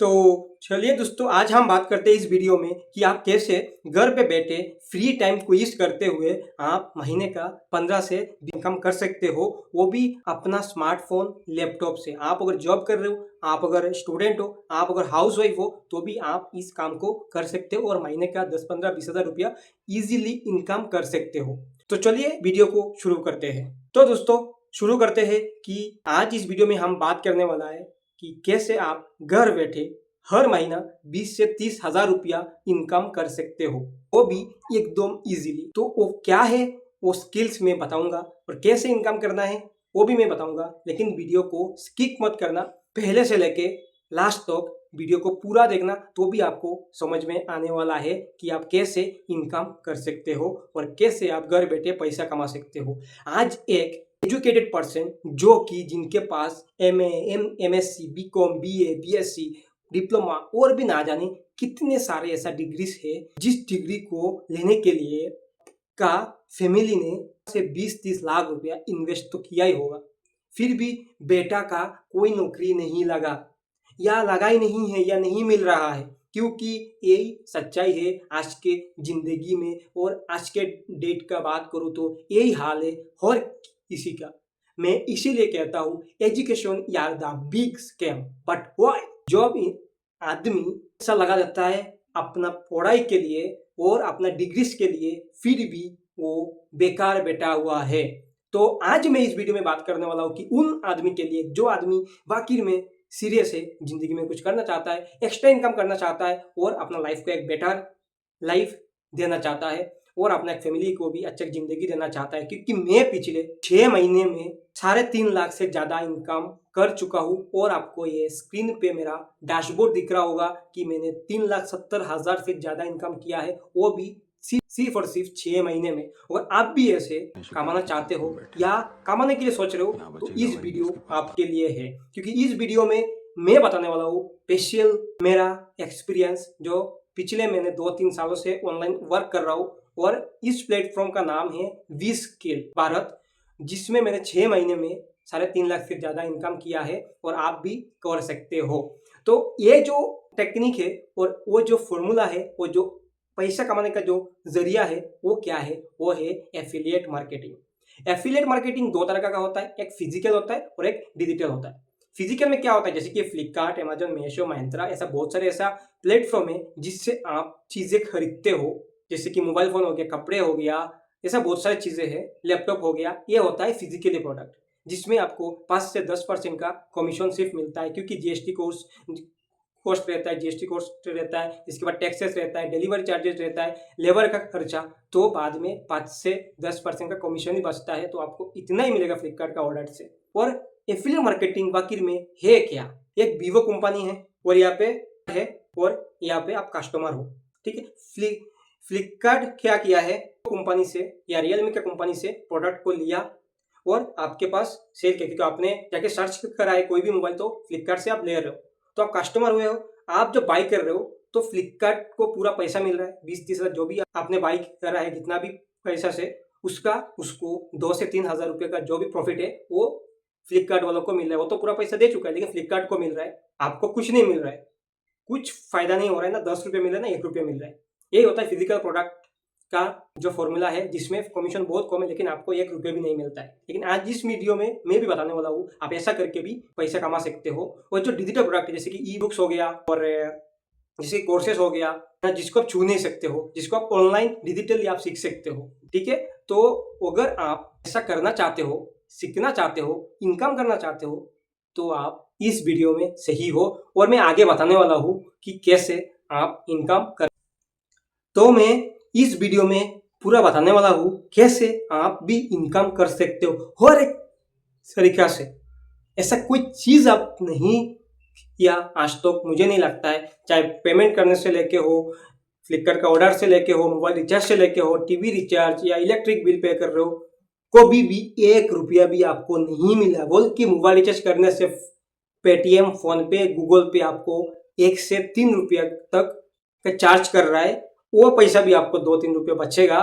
तो चलिए दोस्तों, आज हम बात करते हैं इस वीडियो में कि आप कैसे घर पे बैठे फ्री टाइम को यूज करते हुए आप महीने का 15 से इनकम कर सकते हो, वो भी अपना स्मार्टफोन लैपटॉप से। आप अगर जॉब कर रहे हो, आप अगर स्टूडेंट हो, आप अगर हाउस वाइफ हो, तो भी आप इस काम को कर सकते हो और महीने का 10-15-20 हज़ार रुपया इजीली इनकम कर सकते हो। तो चलिए वीडियो को शुरू करते हैं। तो दोस्तों, शुरू करते हैं कि आज इस वीडियो में हम बात करने वाला है कि कैसे आप घर बैठे हर महीना 20 से 30 हज़ार रुपया इनकम कर सकते हो, वो भी एकदम इजीली। तो वो क्या है, वो स्किल्स मैं बताऊंगा और कैसे इनकम करना है वो भी मैं बताऊंगा। लेकिन वीडियो को स्किप मत करना, पहले से लेके लास्ट तक वीडियो को पूरा देखना, तो भी आपको समझ में आने वाला है कि आप कैसे इनकम कर सकते हो और कैसे आप घर बैठे पैसा कमा सकते हो। आज एक एजुकेटेड पर्सन जो कि जिनके पास MA, MSc, BCom, BA, BSc, diploma और भी ना जाने कितने सारे ऐसा डिग्रीज है, जिस डिग्री को लेने के लिए का फैमिली ने से 20-30 लाख रुपया इन्वेस्ट तो किया ही होगा, फिर भी बेटा का कोई नौकरी नहीं लगा या लगा ही नहीं है या नहीं मिल रहा है, क्योंकि यही सच्चाई है आज के जिंदगी में। और आज के डेट का बात करूँ तो यही हाल है हर किसी का। मैं इसीलिए कहता हूँ एजुकेशन यार the big scam, but why job आदमी ऐसा लगा देता है अपना पढ़ाई के लिए और अपना डिग्रीज के लिए, फिर भी वो बेकार बैठा हुआ है। तो आज मैं इस वीडियो में बात करने वाला हूँ कि उन आदमी के लिए जो आदमी वाकई में सीरियस है, जिंदगी में कुछ करना चाहता है, एक्स्ट्रा इनकम करना चाहता है और अपना लाइफ को एक बेटर लाइफ देना चाहता है और अपना फैमिली को भी अच्छी जिंदगी देना चाहता है। क्योंकि मैं पिछले 6 महीने में 3.5 लाख से ज्यादा इनकम कर चुका हूँ और आपको ये स्क्रीन पे मेरा डैशबोर्ड दिख रहा होगा कि मैंने 3,70,000 से ज्यादा इनकम किया है, वो भी सिर्फ और सिर्फ 6 महीने में। और आप भी ऐसे कमाना चाहते हो या कमाने के लिए सोच रहे हो, तो इस वीडियो आपके लिए है। क्योंकि इस वीडियो में मैं बताने वाला हूँ स्पेशल मेरा एक्सपीरियंस, जो पिछले मैंने 2-3 सालों से ऑनलाइन वर्क कर रहा हूँ और इस प्लेटफॉर्म का नाम है वी स्किल भारत, जिसमें मैंने 6 महीने में 3.5 लाख से ज्यादा इनकम किया है और आप भी कर सकते हो। तो ये जो टेक्निक है और वो जो फॉर्मूला है, वो जो पैसा कमाने का जो जरिया है, वो क्या है, वो है एफिलिएट मार्केटिंग। एफिलिएट मार्केटिंग 2 तरह का होता है, एक फिजिकल होता है और एक डिजिटल होता है। फिजिकल में क्या होता है, जैसे कि फ्लिपकार्ट, अमेजन, मीशो, महिंद्रा, ऐसा बहुत सारे ऐसा प्लेटफॉर्म है जिससे आप चीजें खरीदते हो, जैसे कि मोबाइल फोन हो गया, कपड़े हो गया, ऐसा बहुत सारी चीजें हैं, लैपटॉप हो गया। ये होता है फिजिकली प्रोडक्ट, जिसमें आपको 5 से 10% का कमीशन सिर्फ मिलता है, क्योंकि जीएसटी कॉस्ट रहता है, जीएसटी कॉस्ट रहता है, इसके बाद टैक्सेस रहता है, डिलीवरी चार्जेस रहता है, लेबर का खर्चा, तो बाद में 5 से 10% का कमीशन ही बचता है। तो आपको इतना ही मिलेगा फ्लिपकार्ट का ऑर्डर से। और एफिलिएट मार्केटिंग वाकई में है क्या, एक वीवो कंपनी है और यहाँ पे है और यहाँ पे आप कस्टमर हो, ठीक है। फ्लिपकार्ट क्या किया है, कंपनी से या रियलमी के कंपनी से प्रोडक्ट को लिया और आपके पास सेल किया, क्योंकि आपने जाके सर्च करा है कोई भी मोबाइल तो फ्लिपकार्ट से आप ले रहे हो, तो आप कस्टमर हुए हो। आप जब बाई कर रहे हो तो फ्लिपकार्ट को पूरा पैसा मिल रहा है, 20-30 हज़ार जो भी आपने बाई करा है, जितना भी पैसा से उसका उसको 2 से 3 हज़ार रुपये का जो भी प्रॉफिट है वो फ्लिपकार्ट वालों को मिल रहा है। वो तो पूरा पैसा दे चुका है, लेकिन फ्लिपकार्ट को मिल रहा है, आपको कुछ नहीं मिल रहा है, कुछ फायदा नहीं हो रहा है, ना 10 रुपये मिल रहा है ना 1 रुपये मिल रहा है। यही होता है फिजिकल प्रोडक्ट का जो फॉर्मूला है, जिसमें कमीशन बहुत कम है लेकिन आपको 1 रुपये भी नहीं मिलता है। लेकिन आज इस वीडियो में मैं भी बताने वाला हूँ आप ऐसा करके भी पैसा कमा सकते हो। और जो डिजिटल प्रोडक्ट है, जैसे कि ई बुक्स हो गया और जैसे कोर्सेज हो गया, जिसको आप छू नहीं सकते हो, जिसको आप ऑनलाइन डिजिटली आप सीख सकते हो, ठीक है। तो अगर आप ऐसा करना चाहते हो, सीखना चाहते हो, इनकम करना चाहते हो, तो आप इस वीडियो में सही हो और मैं आगे बताने वाला हूँ कि कैसे आप इनकम कर। तो मैं इस वीडियो में पूरा बताने वाला हूँ कैसे आप भी इनकम कर सकते हो हर एक तरीका से। ऐसा कोई चीज आप नहीं किया आज तक, मुझे नहीं लगता है, चाहे पेमेंट करने से लेके हो, फ्लिपकार्ट का ऑर्डर से लेके हो, मोबाइल रिचार्ज से लेके हो, टीवी रिचार्ज या इलेक्ट्रिक बिल पे कर रहे हो, कभी भी 1 रुपया भी आपको नहीं मिला। बोल कि मोबाइल रिचार्ज करने से पेटीएम, फोन पे, गूगल पे आपको 1 से 3 रुपया तक का चार्ज कर रहा है, वो पैसा भी आपको 2-3 रुपये बचेगा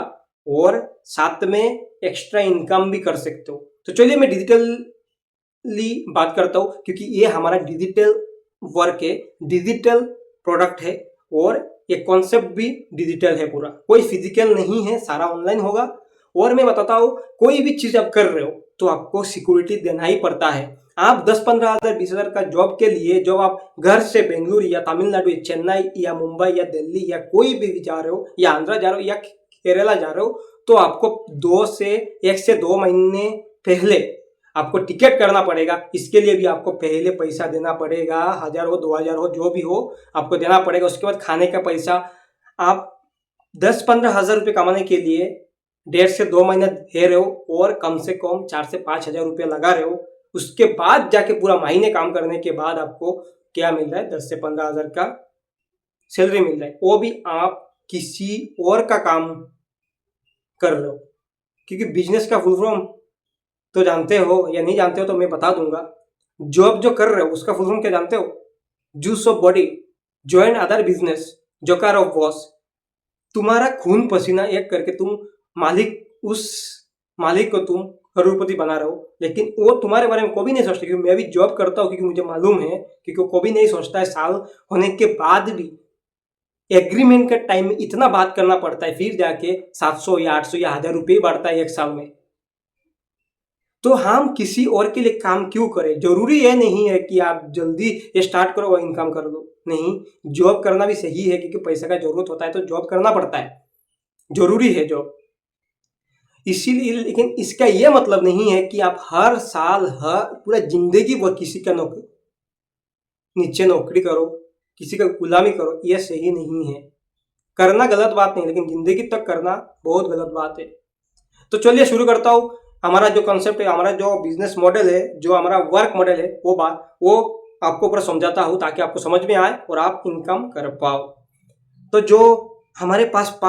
और साथ में एक्स्ट्रा इनकम भी कर सकते हो। तो चलिए मैं डिजिटली बात करता हूँ, क्योंकि ये हमारा डिजिटल वर्क है, डिजिटल प्रोडक्ट है और ये कॉन्सेप्ट भी डिजिटल है पूरा, कोई फिजिकल नहीं है, सारा ऑनलाइन होगा। और मैं बताता हूँ, कोई भी चीज आप कर रहे हो तो आपको सिक्योरिटी देना ही पड़ता है। आप 10-15 हज़ार 20 हज़ार का जॉब के लिए जब आप घर से बेंगलुरु या तमिलनाडु या चेन्नई या मुंबई या दिल्ली या कोई भी जा रहे हो या आंध्रा जा रहे हो या केरला जा रहे हो, तो आपको 1 से 2 महीने पहले आपको टिकट करना पड़ेगा। इसके लिए भी आपको पहले पैसा देना पड़ेगा, 1000 हो 2000 हो जो भी हो आपको देना पड़ेगा। उसके बाद खाने का पैसा, आप 10-15 हज़ार रुपये कमाने के लिए 1.5 से 2 महीने दे रहे हो और कम से कम 4 से 5 हज़ार रुपये लगा रहे हो। उसके बाद जाके पूरा महीने काम करने के बाद आपको क्या मिल रहा है, 10 से 15 हज़ार का सैलरी मिल रहा है, वो भी आप किसी और का काम कर रहे हो। क्योंकि बिजनेस का फुल फॉर्म तो जानते हो या नहीं जानते हो तो मैं बता दूंगा। जॉब जो कर रहे हो उसका फुल फॉर्म क्या जानते हो? Juice of body, join other business, joker of boss. तुम्हारा खून पसीना एक करके तुम उस मालिक को तुम करोड़पति बना रहे हो, लेकिन वो तुम्हारे बारे में कभी नहीं सोचते। क्योंकि मैं भी जॉब करता हूँ, क्योंकि मुझे मालूम है, क्योंकि वो कभी नहीं सोचता है। साल होने के बाद भी एग्रीमेंट के टाइम में इतना बात करना पड़ता है, फिर जाके 700 या 800 या 1000 रुपये बढ़ता है एक साल में। तो हम किसी और के लिए काम क्यों करें? जरूरी ये नहीं है कि आप जल्दी स्टार्ट करो और इनकम कर दो, नहीं, जॉब करना भी सही है, क्योंकि पैसा का जरूरत होता है तो जॉब करना पड़ता है, जरूरी है जॉब। इसीलिए, लेकिन इसका ये मतलब नहीं है कि आप हर साल पूरा जिंदगी वो किसी का नीचे नौकरी करो, किसी का गुलामी करो, ये सही नहीं है। करना गलत बात नहीं, लेकिन जिंदगी तक करना बहुत गलत बात है। तो चलिए शुरू करता हूँ। हमारा जो कॉन्सेप्ट है, हमारा जो बिजनेस मॉडल है, जो हमारा वर्क मॉडल है, वो आपको पूरा समझाता हूँ ताकि आपको समझ में आए और आप इनकम कर पाओ। तो जो हमारे पास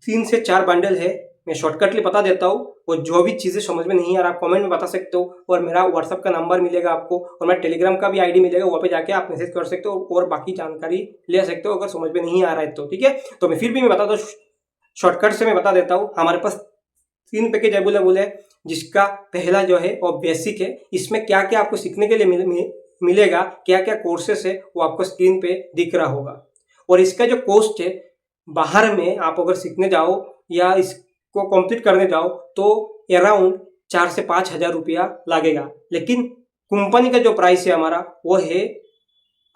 3 से 4 बंडल है, मैं शॉर्टकटली बता देता हूँ। और जो भी चीज़ें समझ में नहीं आ रहा आप कमेंट में बता सकते हो, और मेरा व्हाट्सअप का नंबर मिलेगा आपको, और मेरा टेलीग्राम का भी आईडी मिलेगा, वहाँ पे जाके आप मैसेज कर सकते हो और बाकी जानकारी ले सकते हो अगर समझ में नहीं आ रहा है तो, ठीक है। तो मैं फिर भी मैं बता दूँ, शॉर्टकट से मैं बता देता हूँ। हमारे पास 3 पैकेज अवेलेबल है, जिसका पहला जो है वो बेसिक है। इसमें क्या क्या आपको सीखने के लिए मिलेगा, क्या क्या कोर्सेस है, वो आपको स्क्रीन पे दिख रहा होगा। और इसका जो कॉस्ट है, बाहर में आप अगर सीखने जाओ या इसको कंप्लीट करने जाओ तो अराउंड 4 से 5 हज़ार रुपया लगेगा। लेकिन कंपनी का जो प्राइस है हमारा, वो है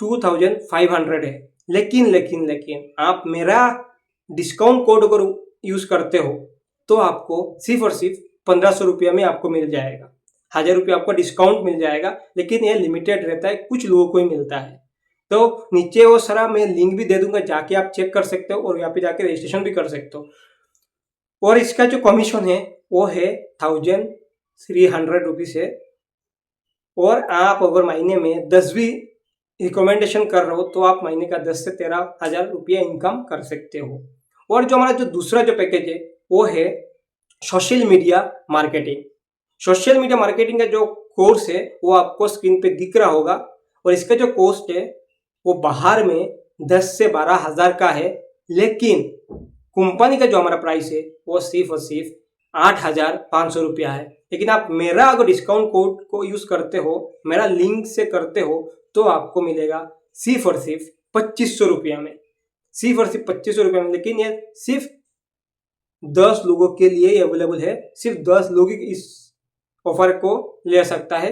2500 है। लेकिन आप मेरा डिस्काउंट कोड अगर यूज करते हो तो आपको सिर्फ और सिर्फ 1500 रुपया में आपको मिल जाएगा। 1000 रुपया आपको डिस्काउंट मिल जाएगा, लेकिन ये लिमिटेड रहता है, कुछ लोगों को ही मिलता है। तो नीचे वो सारा मैं लिंक भी दे दूंगा, जाके आप चेक कर सकते हो और यहाँ पे जाके रजिस्ट्रेशन भी कर सकते हो। और इसका जो कमीशन है वो है 1300 रुपीज है। और आप अगर महीने में 10 भी रिकमेंडेशन कर रहे हो तो आप महीने का 10 से 13 हज़ार रुपया इनकम कर सकते हो। और जो हमारा जो दूसरा जो पैकेज है वो है social media marketing. Social media marketing का जो कोर्स है वो आपको स्क्रीन पे दिख रहा होगा। और इसका जो कॉस्ट है वो बाहर में 10 से 12 हज़ार का है, लेकिन कंपनी का जो हमारा प्राइस है वो सिर्फ और सिर्फ 8500 रुपया है। लेकिन आप मेरा अगर डिस्काउंट कोड को यूज करते हो, मेरा लिंक से करते हो, तो आपको मिलेगा सिर्फ और सिर्फ 2500 रुपया में, सिर्फ और सिर्फ 2500 रुपया में। लेकिन ये सिर्फ 10 लोगों के लिए अवेलेबल है, सिर्फ 10 लोग इस ऑफर को ले सकता है।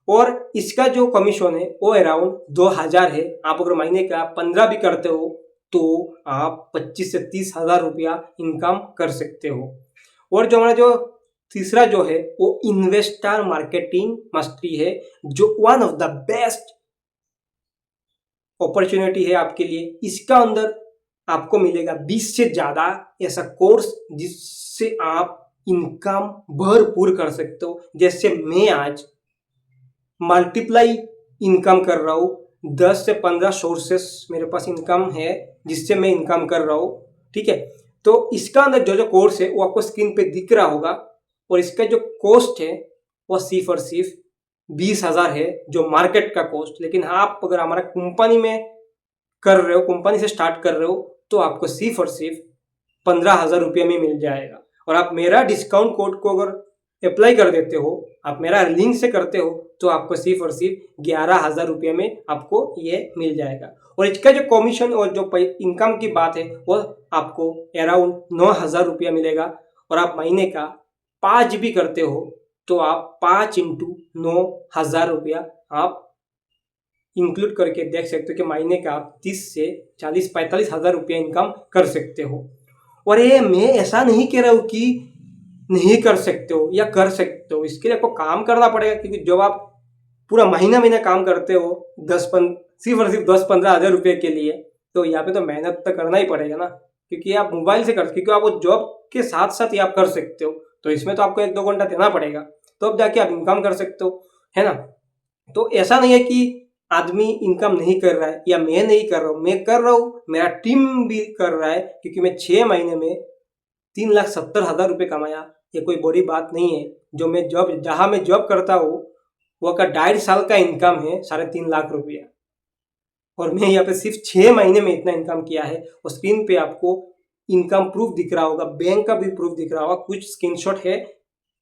और इसका जो कमीशन है वो अराउंड 2000 है। आप अगर महीने का 15 भी करते हो तो आप 25 से 30 हज़ार रुपया इनकम कर सकते हो। और जो हमारा जो तीसरा जो है वो इन्वेस्टर मार्केटिंग मास्टरी है, जो one of the best opportunity है आपके लिए। इसका अंदर आपको मिलेगा 20 से ज्यादा ऐसा कोर्स जिससे आप इनकम भरपूर कर सकते हो। जैसे मैं आज मल्टीप्लाई इनकम कर रहा हूँ, 10 से 15 सोर्सेस मेरे पास इनकम है जिससे मैं इनकम कर रहा हूँ, ठीक है। तो इसका अंदर जो जो कोर्स है वो आपको स्क्रीन पे दिख रहा होगा। और इसका जो कॉस्ट है वो सिर्फ और सिर्फ 20,000 है, जो मार्केट का कॉस्ट। लेकिन आप अगर हमारा कंपनी में कर रहे हो, कंपनी से स्टार्ट कर रहे हो, तो आपको सिर्फ और सिर्फ 15,000 रुपये में मिल जाएगा। और आप मेरा डिस्काउंट कोड को अगर अप्लाई कर देते हो, आप मेरा लिंक से करते हो, तो आपको सिर्फ और सिर्फ 11,000 रुपये में आपको ये मिल जाएगा। और इसका जो कमीशन और जो इनकम की बात है वो आपको अराउंड 9,000 रुपया मिलेगा। और आप महीने का 5 भी करते हो तो आप 5 इंटू 9,000 रुपया आप इंक्लूड करके देख सकते हो कि महीने का आप 30 से 40-45,000 रुपया इनकम कर सकते हो। और ये मैं ऐसा नहीं कह रहा हूँ कि नहीं कर सकते हो या कर सकते हो, इसके लिए आपको काम करना पड़ेगा। क्योंकि जब आप पूरा महीना काम करते हो सिर्फ और सिर्फ 10-15 हज़ार रुपये के लिए, तो यहाँ पे तो मेहनत तो करना ही पड़ेगा ना। क्योंकि आप मोबाइल से क्योंकि आप वो जॉब के साथ साथ ही आप कर सकते हो, तो इसमें तो आपको 1-2 घंटा देना पड़ेगा, तो अब जाके आप इनकम कर सकते हो, है ना। तो ऐसा नहीं है कि आदमी इनकम नहीं कर रहा है या मैं नहीं कर रहा हूँ, मैं कर रहा हूँ, मेरा टीम भी कर रहा है। क्योंकि मैं 6 महीने में 3,70,000 रुपये कमाया, ये कोई बड़ी बात नहीं है। जो मैं जहाँ मैं जॉब करता हूँ वो का 2.5 साल का इनकम है 3.5 लाख रुपया, और मैं यहाँ पे सिर्फ 6 महीने में इतना इनकम किया है। और स्क्रीन पे आपको इनकम प्रूफ दिख रहा होगा, बैंक का भी प्रूफ दिख रहा होगा, कुछ स्क्रीनशॉट है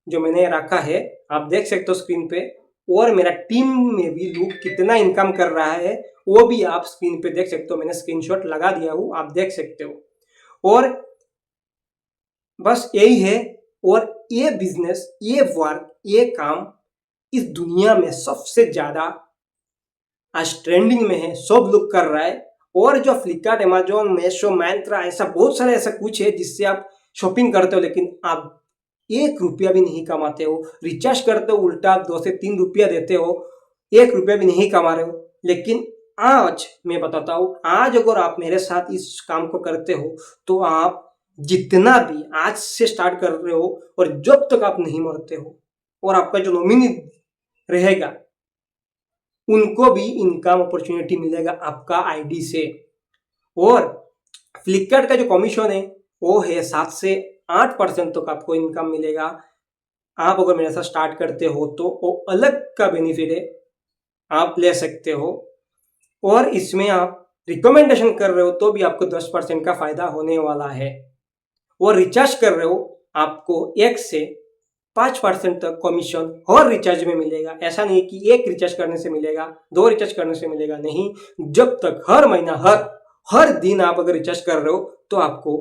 जो मैंने रखा है, आप देख सकते हो स्क्रीन पे। और मेरा टीम में भी लोग कितना इनकम कर रहा है वो भी आप स्क्रीन पे देख सकते हो, मैंने स्क्रीनशॉट लगा दिया हूँ, आप देख सकते हो। और बस यही है। और ये बिजनेस, ये वर्क, ये काम इस दुनिया में सबसे ज्यादा आज ट्रेंडिंग में है, सब लोग कर रहा है। और जो फ्लिपकार्ट, अमेजोन, मीशो, मैंत्रा, ऐसा बहुत सारा ऐसा कुछ है जिससे आप शॉपिंग करते हो, लेकिन आप 1 रुपया भी नहीं कमाते हो। रिचार्ज करते हो, उल्टा आप 2 से 3 रुपया देते हो, 1 रुपया भी नहीं कमा रहे हो। लेकिन आज मैं बताता हूँ, आज अगर आप मेरे साथ इस काम को करते हो तो आप जितना भी आज से स्टार्ट कर रहे हो और जब तक आप नहीं मरते हो, और आपका जो नॉमिनी रहेगा उनको भी इनकम अपॉर्चुनिटी मिलेगा आपका आईडी से। और फ्लिपकार्ट का जो कमीशन है वो है 7 से 8% तक आपको इनकम मिलेगा। आप अगर मेरे साथ स्टार्ट करते हो तो वो अलग का बेनिफिट है, आप ले सकते हो। और इसमें आप रिकमेंडेशन कर रहे हो तो भी आपको 10% का फायदा होने वाला है। और रिचार्ज कर रहे हो आपको 1 से 5% तक कमीशन हर रिचार्ज में मिलेगा। ऐसा नहीं कि 1 रिचार्ज करने से मिलेगा, 2 रिचार्ज करने से मिलेगा, नहीं। जब तक हर महीना हर दिन आप अगर रिचार्ज कर रहे हो तो आपको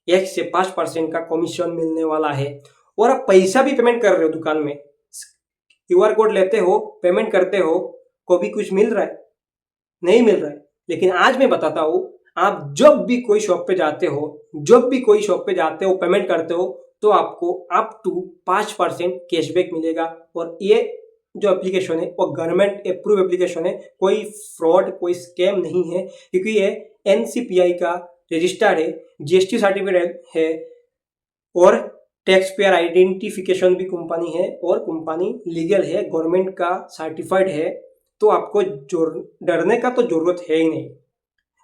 1 से 5% का कमीशन मिलने वाला है। और आप पैसा भी पेमेंट कर रहे हो, दुकान में QR कोड लेते हो, पेमेंट करते हो, को भी कुछ मिल रहा है? नहीं मिल रहा है। लेकिन आज मैं बताता हूँ, आप जब भी कोई शॉप पे जाते हो, पेमेंट करते हो, तो आपको अप टू 5% कैशबैक मिलेगा। और ये जो एप्लीकेशन है वो गवर्नमेंट अप्रूव एप्लीकेशन है, कोई फ्रॉड, कोई स्कैम नहीं है। क्योंकि ये NCPI का रजिस्टर्ड है, GST सर्टिफिकेट है, और टैक्स पेयर आइडेंटिफिकेशन भी कंपनी है, और कंपनी लीगल है, गवर्नमेंट का सर्टिफाइड है। तो आपको डरने का तो जरूरत है ही नहीं।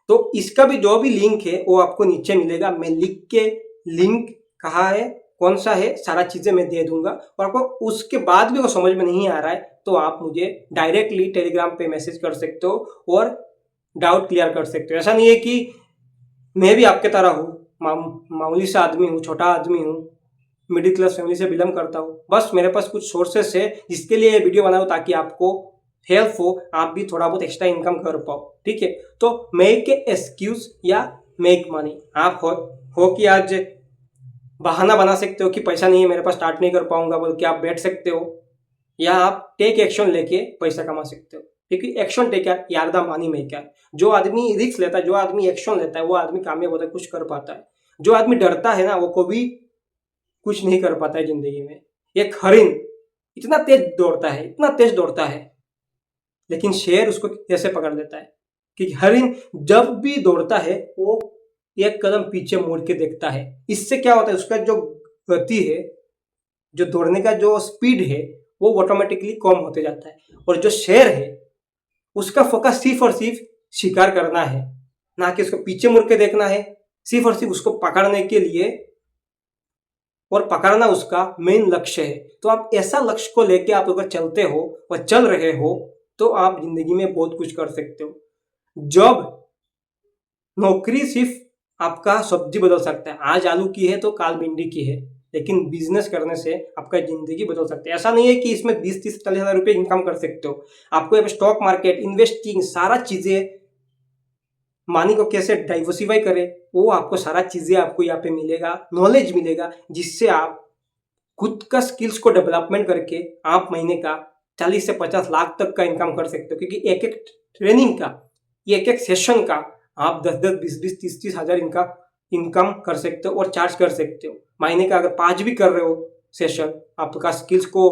तो इसका भी जो भी लिंक है वो आपको नीचे मिलेगा, मैं लिख के लिंक कहाँ है, कौन सा है, सारा चीजें मैं दे दूंगा। और आपको उसके बाद भी वो समझ में नहीं आ रहा है तो आप मुझे डायरेक्टली टेलीग्राम पे मैसेज कर सकते हो और डाउट क्लियर कर सकते हो। ऐसा नहीं है कि मैं भी आपके तरह हूँ, मामूली सा आदमी हूँ, छोटा आदमी हूँ, मिडिल क्लास फैमिली से बिलोंग करता हूँ। बस मेरे पास कुछ सोर्सेस है जिसके लिए ये वीडियो बनाऊँ ताकि आपको हेल्प हो, आप भी थोड़ा बहुत एक्स्ट्रा इनकम कर पाओ, ठीक है। तो मेक एक्सक्यूज या मेक मनी, आप हो कि आज बहाना बना सकते हो कि पैसा नहीं है मेरे पास, स्टार्ट नहीं कर पाऊंगा बोल के आप बैठ सकते हो, या आप टेक एक्शन लेके पैसा कमा सकते हो। क्योंकि एक्शन टेकर यार द मनी मेकर। जो आदमी रिस्क लेता है, जो आदमी एक्शन लेता है, वो आदमी कामयाब होता है, कुछ कर पाता है। जो आदमी डरता है ना, वो कभी कुछ नहीं कर पाता है जिंदगी में। एक हरिन इतना तेज दौड़ता है, लेकिन शेर उसको कैसे पकड़ लेता है? कि हरिन जब भी दौड़ता है वो 1 कदम पीछे मुड़ के देखता है। इससे क्या होता है, उसका जो गति है, जो दौड़ने का जो स्पीड है, वो ऑटोमेटिकली कम होते जाता है। और जो शेर है उसका फोकस सिर्फ और सिर्फ शिकार करना है, ना कि उसको पीछे मुड़ के देखना है। सिर्फ और सिर्फ उसको पकड़ने के लिए, और पकड़ना उसका मेन लक्ष्य है। तो आप ऐसा लक्ष्य को लेके आप अगर चलते हो और चल रहे हो तो आप जिंदगी में बहुत कुछ कर सकते हो। जॉब, नौकरी सिर्फ आपका सब्जी बदल सकता है, आज आलू की है तो काल भिंडी की है। लेकिन बिजनेस करने से आपका ज़िंदगी बदल सकती है। ऐसा नहीं है कि इसमें 20-30-40 हज़ार रुपये इनकम कर सकते हो। आपको यहाँ पे स्टॉक मार्केट, इन्वेस्टिंग सारा चीज़ें, मनी को कैसे डाइवर्सिफाई करें, वो आपको सारा चीज़ें आपको यहाँ पे मिलेगा, नॉलेज मिलेगा, जिससे आप खुद का स्किल्स को डेवलपमेंट करके आप महीने का 40 से 50 लाख तक का इनकम कर सकते हो। क्योंकि एक-एक ट्रेनिंग का, एक-एक सेशन का आप 10-10, 20-20, 30-30 हज़ार इनका इनकम कर सकते हो और चार्ज कर सकते हो। महीने का अगर 5 भी कर रहे हो सेशन, आपका स्किल्स को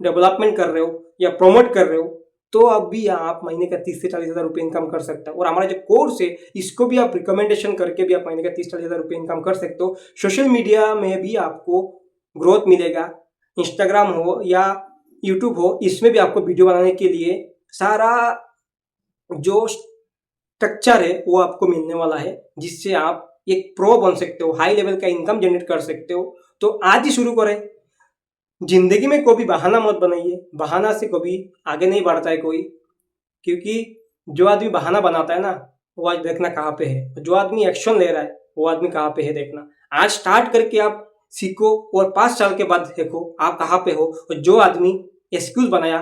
डेवलपमेंट कर रहे हो या प्रमोट कर रहे हो, तो अब भी आप महीने का 30 से 40 हज़ार रुपये इनकम कर सकते हो। और हमारा जो कोर्स है, इसको भी आप रिकमेंडेशन करके भी आप महीने का 30-40 हज़ार रुपये इनकम कर सकते हो। सोशल मीडिया में भी आपको ग्रोथ मिलेगा। इंस्टाग्राम हो या यूट्यूब हो, इसमें भी आपको वीडियो बनाने के लिए सारा जो स्ट्रक्चर है वो आपको मिलने वाला है, जिससे आप एक प्रो बन सकते हो, हाई लेवल का इनकम जनरेट कर सकते हो। तो आज ही शुरू करें। जिंदगी में कभी बहाना मत बनाइए, बहाना से कभी आगे नहीं बढ़ता है कोई। क्योंकि जो आदमी बहाना बनाता है ना, वो आज देखना कहाँ पे है। जो आदमी एक्शन ले रहा है, वो आदमी कहाँ पे है देखना। आज स्टार्ट करके आप सीखो और 5 साल के बाद देखो आप कहाँ पे हो। और जो आदमी एक्सक्यूज बनाया,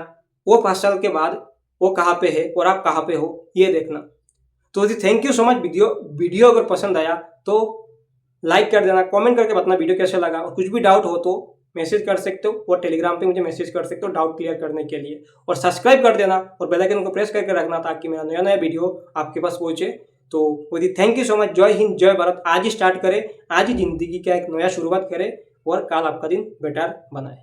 वो 5 साल के बाद वो कहाँ पे है और आप कहाँ पे हो, ये देखना। तो जी thank you so much. Video अगर पसंद आया तो लाइक कर देना, कमेंट करके बताना वीडियो कैसा लगा। और कुछ भी डाउट हो तो मैसेज कर सकते हो, और टेलीग्राम पे मुझे मैसेज कर सकते हो डाउट क्लियर करने के लिए। और सब्सक्राइब कर देना और बेल आइकन को प्रेस करके रखना, ताकि मेरा नया नया वीडियो आपके पास पहुंचे। तो Modi thank you so much. जय हिंद, जय भारत। आज ही स्टार्ट करें, आज ही जिंदगी का एक नया शुरुआत करें और कल आपका दिन बेटर बनाए।